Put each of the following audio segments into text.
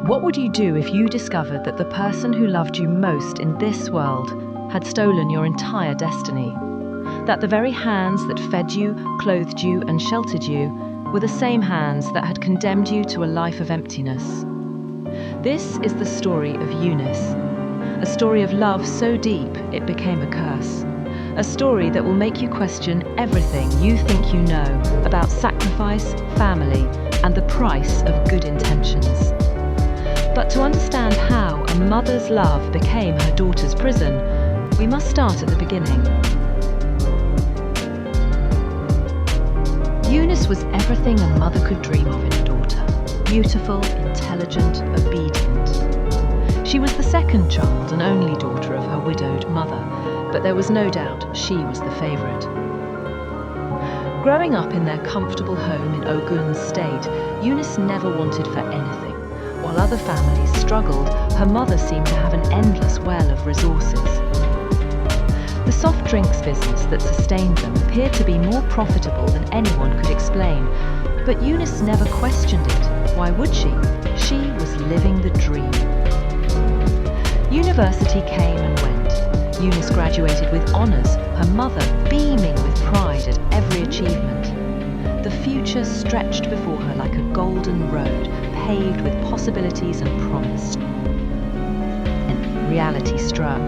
What would you do if you discovered that the person who loved you most in this world had stolen your entire destiny? That the very hands that fed you, clothed you, and sheltered you were the same hands that had condemned you to a life of emptiness? This is the story of Eunice, a story of love so deep it became a curse. A story that will make you question everything you think you know about sacrifice, family, and the price of good intentions. But to understand how a mother's love became her daughter's prison, we must start at the beginning. Eunice was everything a mother could dream of in a daughter. Beautiful, intelligent, obedient. She was the second child and only daughter of her widowed mother, but there was no doubt she was the favourite. Growing up in their comfortable home in Ogun State, Eunice never wanted for anything. While other families struggled, her mother seemed to have an endless well of resources. The soft drinks business that sustained them appeared to be more profitable than anyone could explain, but Eunice never questioned it. Why would she? She was living the dream. University came and went. Eunice graduated with honours, her mother beaming with pride at every achievement. The future stretched before her like a golden road, paved with possibilities and promise. And reality struck.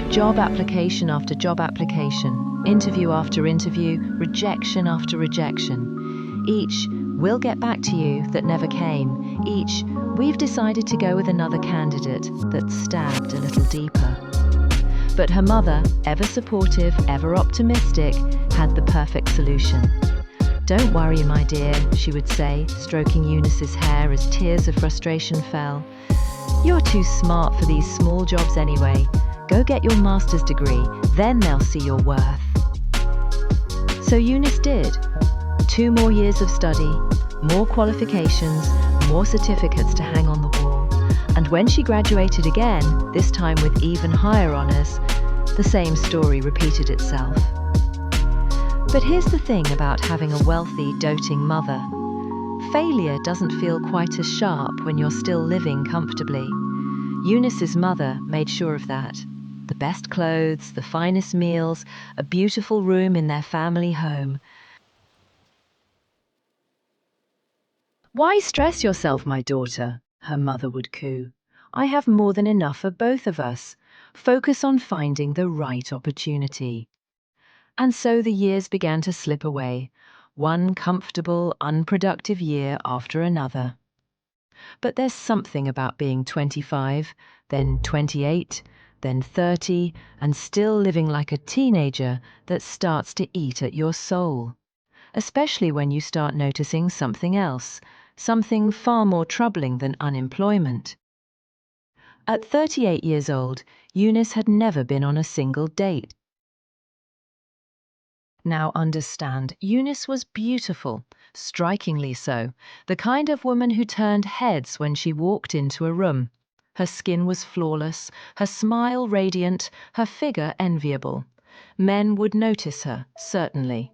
Job application after job application, interview after interview, rejection after rejection. Each, "We'll get back to you," that never came. Each, "We've decided to go with another candidate," that stabbed a little deeper. But her mother, ever supportive, ever optimistic, had the perfect solution. "Don't worry, my dear," she would say, stroking Eunice's hair as tears of frustration fell. "You're too smart for these small jobs anyway. Go get your master's degree, then they'll see your worth." So Eunice did. 2 more years of study, more qualifications, more certificates to hang on the wall. And when she graduated again, this time with even higher honours, the same story repeated itself. But here's the thing about having a wealthy, doting mother. Failure doesn't feel quite as sharp when you're still living comfortably. Eunice's mother made sure of that. The best clothes, the finest meals, a beautiful room in their family home. "Why stress yourself, my daughter?" her mother would coo. "I have more than enough for both of us. Focus on finding the right opportunity." And so the years began to slip away, one comfortable, unproductive year after another. But there's something about being 25, then 28, then 30, and still living like a teenager that starts to eat at your soul. Especially when you start noticing something else, something far more troubling than unemployment. At 38 years old, Eunice had never been on a single date. Now understand, Eunice was beautiful, strikingly so, the kind of woman who turned heads when she walked into a room. Her skin was flawless, her smile radiant, her figure enviable. Men would notice her, certainly.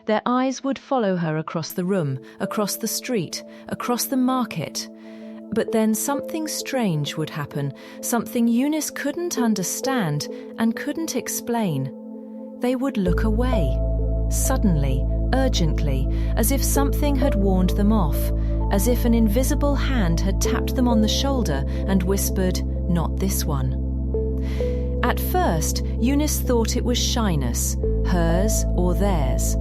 Their eyes would follow her across the room, across the street, across the market. But then something strange would happen, something Eunice couldn't understand and couldn't explain. They would look away. Suddenly, urgently, as if something had warned them off, as if an invisible hand had tapped them on the shoulder and whispered, "Not this one." At first, Eunice thought it was shyness, hers or theirs.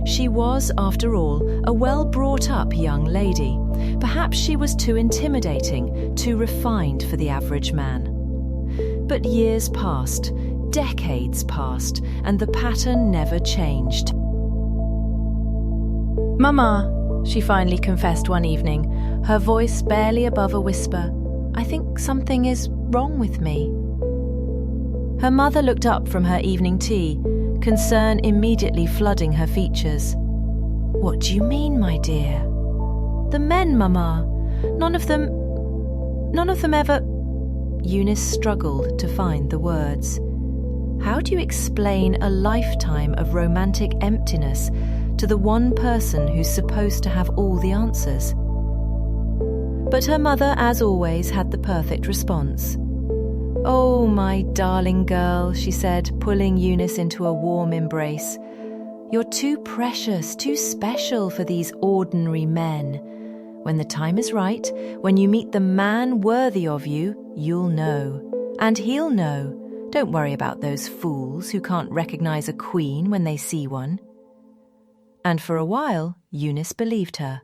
She was, after all, a well-brought-up young lady. Perhaps she was too intimidating, too refined for the average man. But years passed, decades passed, and the pattern never changed. "Mama," she finally confessed one evening, her voice barely above a whisper, "I think something is wrong with me." Her mother looked up from her evening tea, concern immediately flooding her features. "What do you mean, my dear?" "The men, Mama. None of them ever—" Eunice struggled to find the words. How do you explain a lifetime of romantic emptiness to the one person who's supposed to have all the answers? But her mother, as always, had the perfect response. "Oh, my darling girl," she said, pulling Eunice into a warm embrace. "You're too precious, too special for these ordinary men. When the time is right, when you meet the man worthy of you, you'll know. And he'll know. Don't worry about those fools who can't recognize a queen when they see one." And for a while, Eunice believed her.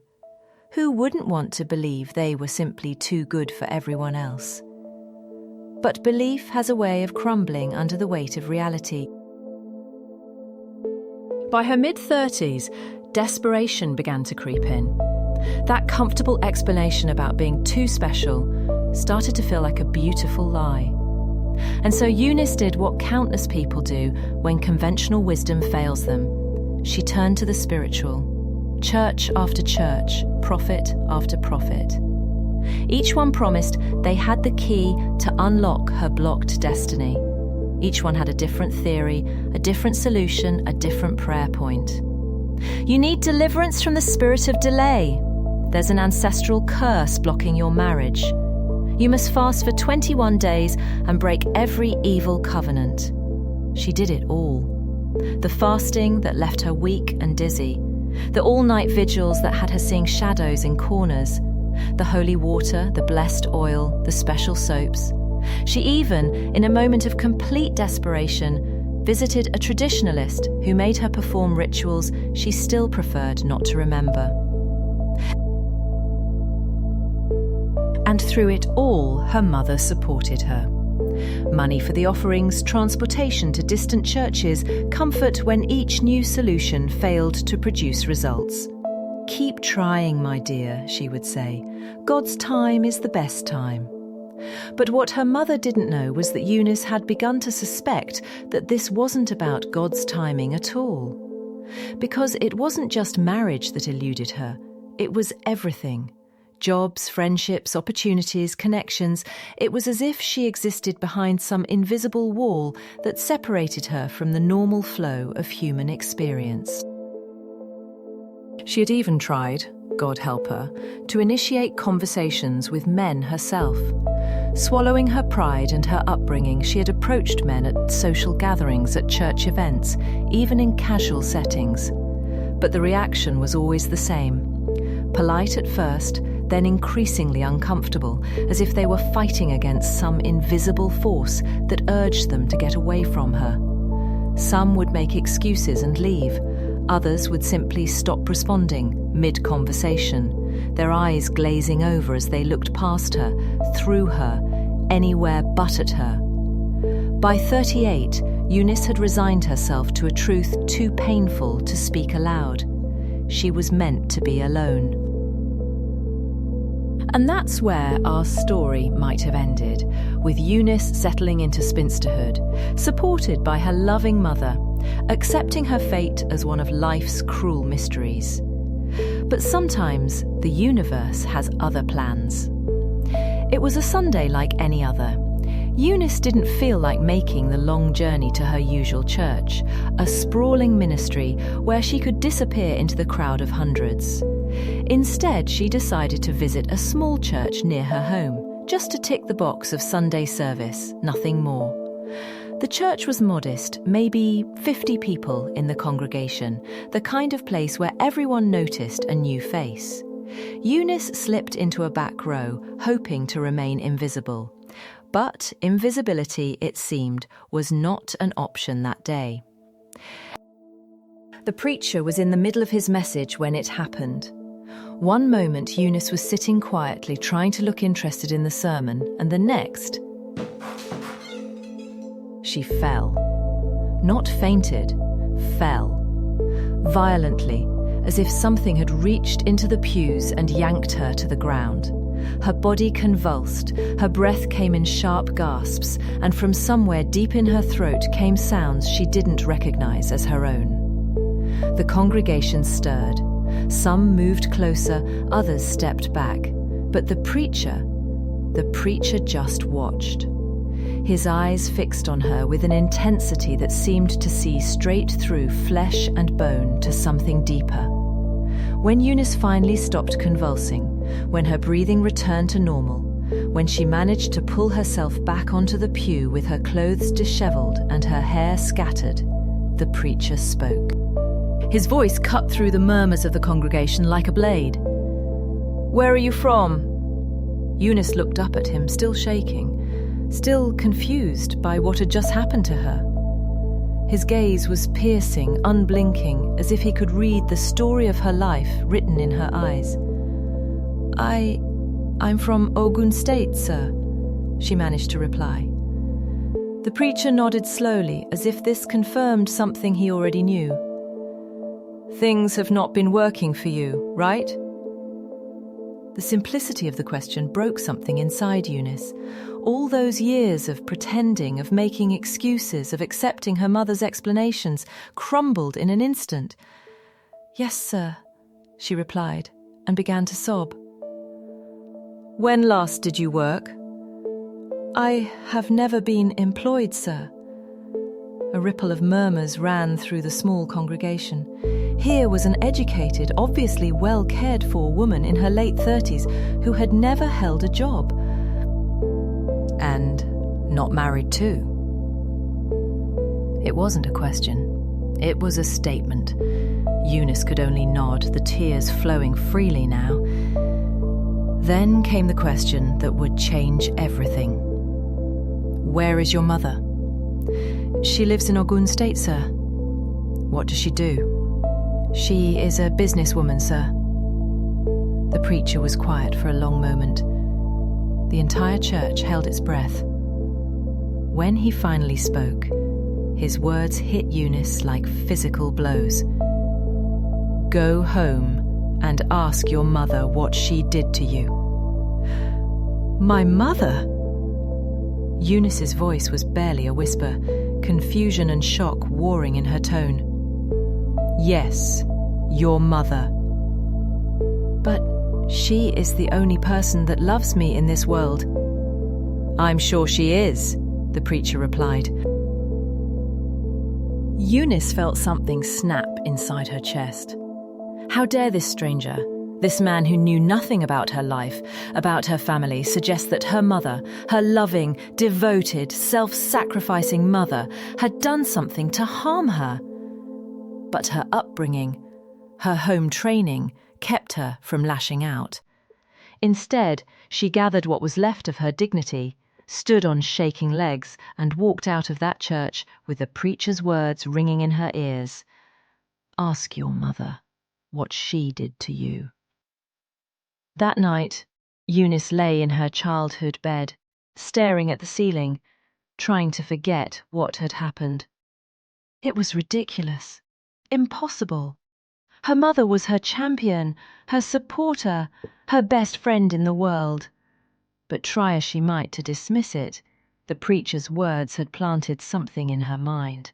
Who wouldn't want to believe they were simply too good for everyone else? But belief has a way of crumbling under the weight of reality. By her mid-30s, desperation began to creep in. That comfortable explanation about being too special started to feel like a beautiful lie. And so Eunice did what countless people do when conventional wisdom fails them. She turned to the spiritual. Church after church, prophet after prophet. Each one promised they had the key to unlock her blocked destiny. Each one had a different theory, a different solution, a different prayer point. You need deliverance from the spirit of delay. There's an ancestral curse blocking your marriage. You must fast for 21 days and break every evil covenant. She did it all. The fasting that left her weak and dizzy. The all-night vigils that had her seeing shadows in corners. The holy water, the blessed oil, the special soaps. She even, in a moment of complete desperation, visited a traditionalist who made her perform rituals she still preferred not to remember. And through it all, her mother supported her. Money for the offerings, transportation to distant churches, comfort when each new solution failed to produce results. "Keep trying, my dear," she would say. "God's time is the best time." But what her mother didn't know was that Eunice had begun to suspect that this wasn't about God's timing at all. Because it wasn't just marriage that eluded her, it was everything. Jobs, friendships, opportunities, connections. It was as if she existed behind some invisible wall that separated her from the normal flow of human experience. She had even tried, God help her, to initiate conversations with men herself. Swallowing her pride and her upbringing, she had approached men at social gatherings, at church events, even in casual settings. But the reaction was always the same. Polite at first, then increasingly uncomfortable, as if they were fighting against some invisible force that urged them to get away from her. Some would make excuses and leave. Others would simply stop responding, mid-conversation, their eyes glazing over as they looked past her, through her, anywhere but at her. By 38, Eunice had resigned herself to a truth too painful to speak aloud. She was meant to be alone. And that's where our story might have ended, with Eunice settling into spinsterhood, supported by her loving mother, accepting her fate as one of life's cruel mysteries. But sometimes the universe has other plans. It was a Sunday like any other. Eunice didn't feel like making the long journey to her usual church, a sprawling ministry where she could disappear into the crowd of hundreds. Instead, she decided to visit a small church near her home, just to tick the box of Sunday service, nothing more. The church was modest, maybe 50 people in the congregation, the kind of place where everyone noticed a new face. Eunice slipped into a back row, hoping to remain invisible. But invisibility, it seemed, was not an option that day. The preacher was in the middle of his message when it happened. One moment Eunice was sitting quietly trying to look interested in the sermon, and the next, she fell. Not fainted, fell. Violently, as if something had reached into the pews and yanked her to the ground. Her body convulsed, her breath came in sharp gasps, and from somewhere deep in her throat came sounds she didn't recognize as her own. The congregation stirred. Some moved closer, others stepped back. But the preacher just watched. His eyes fixed on her with an intensity that seemed to see straight through flesh and bone to something deeper. When Eunice finally stopped convulsing, when her breathing returned to normal, when she managed to pull herself back onto the pew with her clothes disheveled and her hair scattered, the preacher spoke. His voice cut through the murmurs of the congregation like a blade. "Where are you from?" Eunice looked up at him, still shaking, still confused by what had just happened to her. His gaze was piercing, unblinking, as if he could read the story of her life written in her eyes. I'm from Ogun State, sir," she managed to reply. The preacher nodded slowly, as if this confirmed something he already knew. "Things have not been working for you, right?" The simplicity of the question broke something inside Eunice. All those years of pretending, of making excuses, of accepting her mother's explanations, crumbled in an instant. "Yes, sir," she replied, and began to sob. "When last did you work?" "I have never been employed, sir." A ripple of murmurs ran through the small congregation. Here was an educated, obviously well cared for woman in her late 30s who had never held a job. And not married too. It wasn't a question. It was a statement. Eunice could only nod, the tears flowing freely now. Then came the question that would change everything. "Where is your mother?" "She lives in Ogun State, sir." "What does she do?" "She is a businesswoman, sir." The preacher was quiet for a long moment. The entire church held its breath. When he finally spoke, his words hit Eunice like physical blows. "Go home and ask your mother what she did to you." "My mother?" Eunice's voice was barely a whisper, confusion and shock warring in her tone. "Yes, your mother." "But she is the only person that loves me in this world." "I'm sure she is," the preacher replied. Eunice felt something snap inside her chest. How dare this stranger, this man who knew nothing about her life, about her family, suggest that her mother, her loving, devoted, self-sacrificing mother, had done something to harm her? But her upbringing, her home training, kept her from lashing out. Instead, she gathered what was left of her dignity, stood on shaking legs, and walked out of that church with the preacher's words ringing in her ears. "Ask your mother what she did to you." That night, Eunice lay in her childhood bed, staring at the ceiling, trying to forget what had happened. It was ridiculous, impossible. Her mother was her champion, her supporter, her best friend in the world. But try as she might to dismiss it, the preacher's words had planted something in her mind.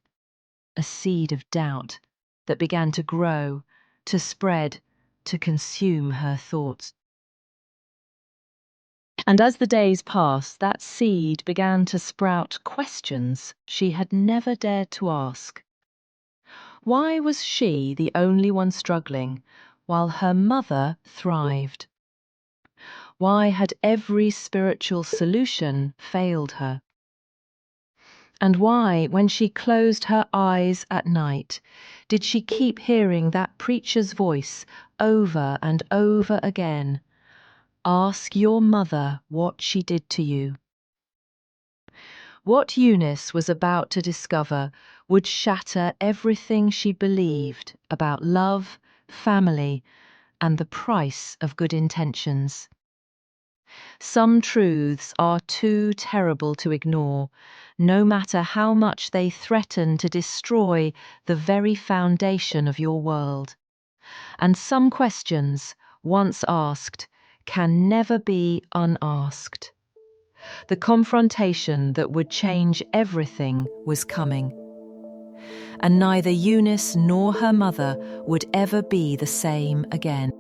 A seed of doubt that began to grow, to spread, to consume her thoughts. And as the days passed, that seed began to sprout questions she had never dared to ask. Why was she the only one struggling, while her mother thrived? Why had every spiritual solution failed her? And why, when she closed her eyes at night, did she keep hearing that preacher's voice over and over again? Ask your mother what she did to you. What Eunice was about to discover would shatter everything she believed about love, family, and the price of good intentions. Some truths are too terrible to ignore, no matter how much they threaten to destroy the very foundation of your world. And some questions, once asked, can never be unasked. The confrontation that would change everything was coming. And neither Eunice nor her mother would ever be the same again.